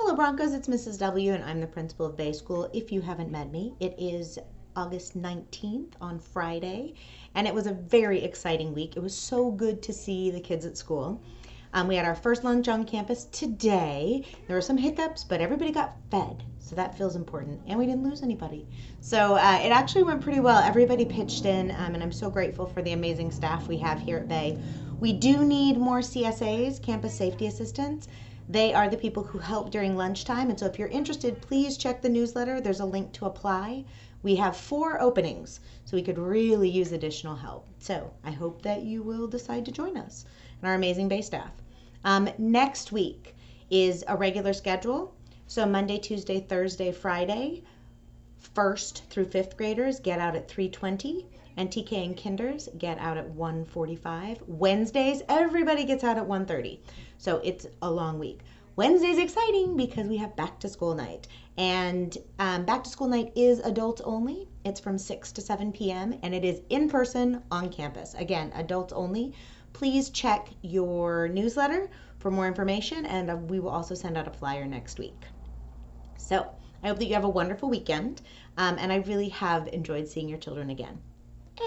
Hello Broncos, it's Mrs. W and I'm the principal of Bay School. If you haven't met me, it is August 19th on Friday, and it was a very exciting week. It was so good to see the kids at school. We had our first lunch on campus today. There were some hiccups, but everybody got fed, so that feels important, and we didn't lose anybody. So it actually went pretty well. Everybody pitched in, and I'm so grateful for the amazing staff we have here at Bay. We do need more CSAs, Campus Safety Assistants. They are the people who help during lunchtime, and so if you're interested, please check the newsletter. There's a link to apply. We have 4 openings, so we could really use additional help. So I hope that you will decide to join us and our amazing Bay staff. Next week is a regular schedule. So Monday, Tuesday, Thursday, Friday, 1st through 5th graders get out at 3:20, and TK and Kinders get out at 1:45. Wednesdays, everybody gets out at 1:30. So it's a long week. Wednesday's exciting because we have back to school night. And back to school night is adults only. It's from 6 to 7 p.m. and it is in person on campus. Again, adults only. Please check your newsletter for more information, and we will also send out a flyer next week. So I hope that you have a wonderful weekend, and I really have enjoyed seeing your children again.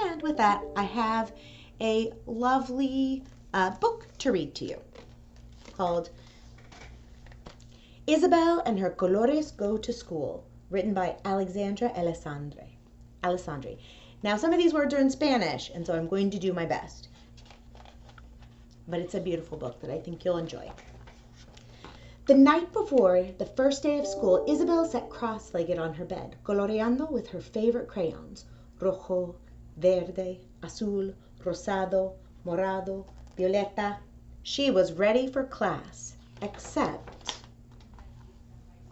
And with that, I have a lovely book to read to you called Isabel and Her Colores Go to School, written by Alexandra Alessandri. Now, some of these words are in Spanish, and so I'm going to do my best. But it's a beautiful book that I think you'll enjoy. The night before the first day of school, Isabel sat cross-legged on her bed, coloreando with her favorite crayons, rojo, verde, azul, rosado, morado, violeta. She was ready for class, except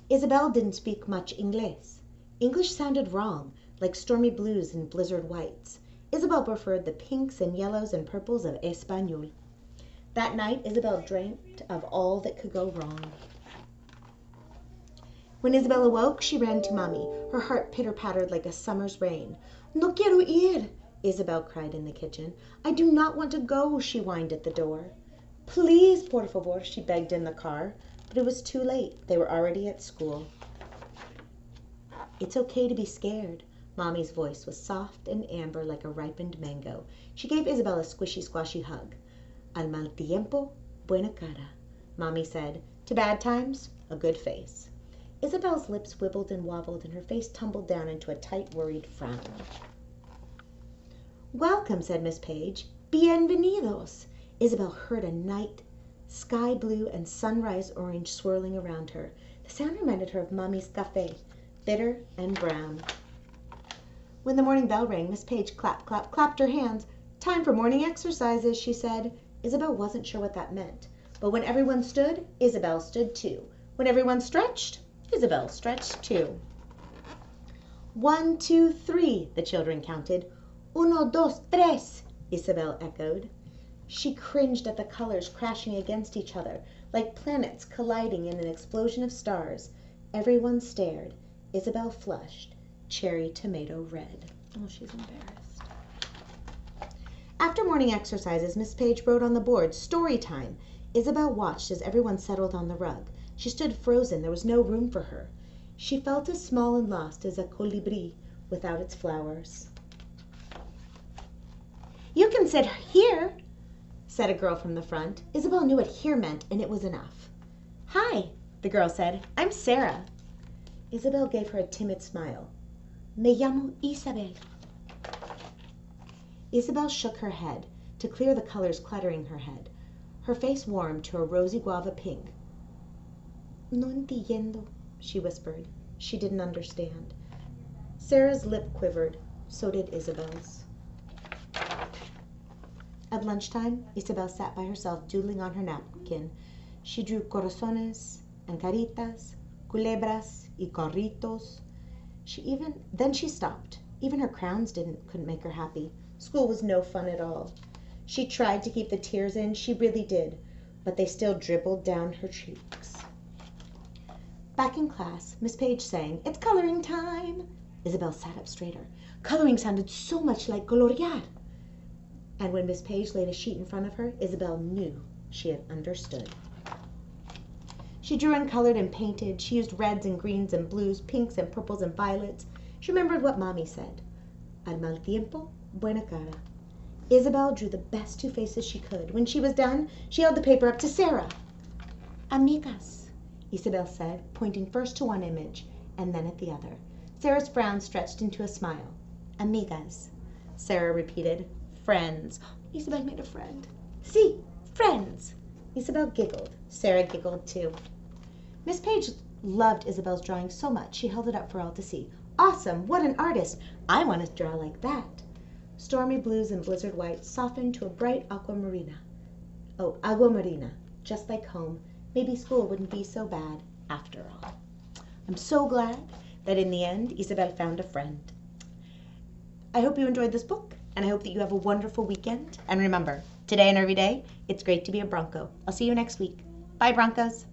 Isabel didn't speak much English. English sounded wrong, like stormy blues and blizzard whites. Isabel preferred the pinks and yellows and purples of Español. That night, Isabel dreamt of all that could go wrong. When Isabel awoke, she ran to Mommy. Her heart pitter-pattered like a summer's rain. No quiero ir, Isabel cried in the kitchen. I do not want to go, she whined at the door. Please, por favor, she begged in the car. But it was too late. They were already at school. It's okay to be scared. Mommy's voice was soft and amber like a ripened mango. She gave Isabel a squishy, squashy hug. Al mal tiempo, buena cara, Mommy said. To bad times, a good face. Isabel's lips wibbled and wobbled, and her face tumbled down into a tight, worried frown. Welcome, said Miss Page. Bienvenidos. Isabel heard a night sky blue and sunrise orange swirling around her. The sound reminded her of Mommy's café, bitter and brown. When the morning bell rang, Miss Page clapped her hands. Time for morning exercises, she said. Isabel wasn't sure what that meant. But when everyone stood, Isabel stood too. When everyone stretched, Isabel stretched too. 1, 2, 3, the children counted. 1, 2, 3, Isabel echoed. She cringed at the colors crashing against each other, like planets colliding in an explosion of stars. Everyone stared. Isabel flushed, cherry tomato red. Oh, she's embarrassed. After morning exercises, Miss Page wrote on the board, Story time. Isabel watched as everyone settled on the rug. She stood frozen. There was no room for her. She felt as small and lost as a colibri without its flowers. You can sit here, said a girl from the front. Isabel knew what here meant, and it was enough. Hi, the girl said. I'm Sarah. Isabel gave her a timid smile. Me llamo Isabel. Isabel shook her head to clear the colors cluttering her head. Her face warmed to a rosy guava pink. No entiendo, she whispered. She didn't understand. Sarah's lip quivered. So did Isabel's. At lunchtime, Isabel sat by herself doodling on her napkin. She drew corazones and caritas, culebras y corritos. Then she stopped. Even her crowns couldn't make her happy. School was no fun at all. She tried to keep the tears in, she really did, but they still dribbled down her cheeks. Back in class, Miss Page sang, It's coloring time. Isabel sat up straighter. Coloring sounded so much like colorear. And when Miss Page laid a sheet in front of her, Isabel knew she had understood. She drew and colored and painted. She used reds and greens and blues, pinks and purples and violets. She remembered what Mommy said. Al mal tiempo, buena cara. Isabel drew the best two faces she could. When she was done, she held the paper up to Sarah. Amigas, Isabel said, pointing first to one image and then at the other. Sarah's frown stretched into a smile. Amigas, Sarah repeated. Friends. Isabel made a friend. See, friends. Isabel giggled. Sarah giggled too. Miss Page loved Isabel's drawing so much she held it up for all to see. Awesome! What an artist! I want to draw like that. Stormy blues and blizzard whites softened to a bright aquamarina. Oh, aguamarina, just like home. Maybe school wouldn't be so bad after all. I'm so glad that in the end, Isabel found a friend. I hope you enjoyed this book, and I hope that you have a wonderful weekend. And remember, today and every day, it's great to be a Bronco. I'll see you next week. Bye, Broncos.